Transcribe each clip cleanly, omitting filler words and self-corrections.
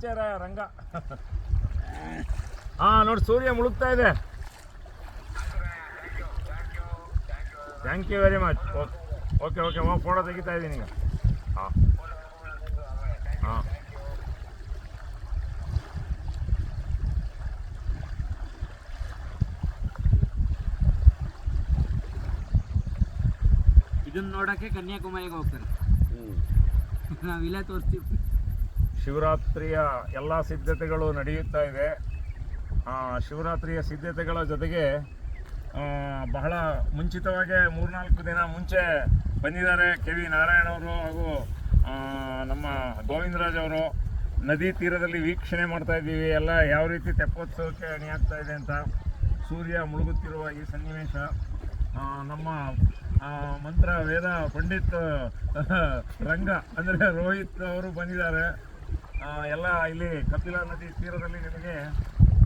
Picture ರಂಗ. ಹಾ ನೋಡಿ ಸೂರ್ಯ ಮುಳುಗ್ತಾ ಇದೆ. Thank you very much. Okay okay photo ತೆಗಿತಾ ಇದ್ದೀನಿ ಈಗ. ಹಾಂ ಹಾಂ ಇದನ್ನ ನೋಡಕ್ಕೆ ಕನ್ಯಾಕುಮಾರಿಗೆ ಹೋಗ್ತಾರೆ. ನಾವಿಲ್ಲೇ ತೋರಿಸ್ತೀವಿ. ಶಿವರಾತ್ರಿಯ ಎಲ್ಲ ಸಿದ್ಧತೆಗಳು ನಡೆಯುತ್ತಾ ಇದೆ. ಶಿವರಾತ್ರಿಯ ಸಿದ್ಧತೆಗಳ ಜೊತೆಗೆ ಬಹಳ ಮುಂಚಿತವಾಗಿ 3-4 ದಿನ ಮುಂಚೆ ಬಂದಿದ್ದಾರೆ ಕೆ ವಿ ನಾರಾಯಣವರು ಹಾಗೂ ನಮ್ಮ ಗೋವಿಂದರಾಜ್ ಅವರು. ನದಿ ತೀರದಲ್ಲಿ ವೀಕ್ಷಣೆ ಮಾಡ್ತಾ ಇದ್ದೀವಿ ಎಲ್ಲ ಯಾವ ರೀತಿ ತೆಪ್ಪೋತ್ಸವಕ್ಕೆ ಅಣಿಯಾಗ್ತಾ ಇದೆ ಅಂತ. ಸೂರ್ಯ ಮುಳುಗುತ್ತಿರುವ ಈ ಸನ್ನಿವೇಶ ನಮ್ಮ ಮಂತ್ರ ವೇದ ಪಂಡಿತ್ ರಂಗ ಅಂದರೆ ರೋಹಿತ್ ಅವರು ಬಂದಿದ್ದಾರೆ. ಎಲ್ಲ ಇಲ್ಲಿ ಕಪಿಲಾ ನದಿ ತೀರದಲ್ಲಿ ನಿಮಗೆ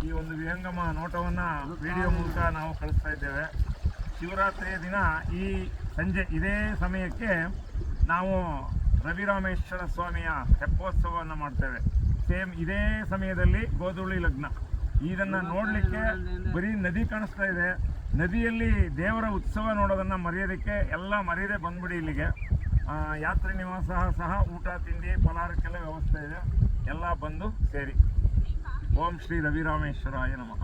ಈ ಒಂದು ವಿಹಂಗಮ ನೋಟವನ್ನು ವಿಡಿಯೋ ಮೂಲಕ ನಾವು ಕಳಿಸ್ತಾ ಇದ್ದೇವೆ. ಶಿವರಾತ್ರಿಯ ದಿನ ಈ ಸಂಜೆ ಇದೇ ಸಮಯಕ್ಕೆ ನಾವು ರವಿರಾಮೇಶ್ವರ ಸ್ವಾಮಿಯ ತೆಪ್ಪೋತ್ಸವವನ್ನು ಮಾಡ್ತೇವೆ. ಸೇಮ್ ಇದೇ ಸಮಯದಲ್ಲಿ ಗೋಧೂಳಿ ಲಗ್ನ. ಇದನ್ನು ನೋಡಲಿಕ್ಕೆ ಬರೀ ನದಿ ಕಾಣಿಸ್ತಾ ಇದೆ. ನದಿಯಲ್ಲಿ ದೇವರ ಉತ್ಸವ ನೋಡೋದನ್ನು ಮರೆಯೋದಕ್ಕೆ ಎಲ್ಲ ಮರೆಯದೆ ಬಂದ್ಬಿಡಿ ಇಲ್ಲಿಗೆ. ಯಾತ್ರಿ ನಿವಾಸ ಸಹ ಊಟ ತಿಂಡಿ ಫಲಾರಕ್ಕೆಲ್ಲ ವ್ಯವಸ್ಥೆ ಇದೆ. ಎಲ್ಲ ಬಂದು ಸೇರಿ. ಓಂ ಶ್ರೀ ರವಿರಾಮೇಶ್ವರಾಯ ನಮಃ.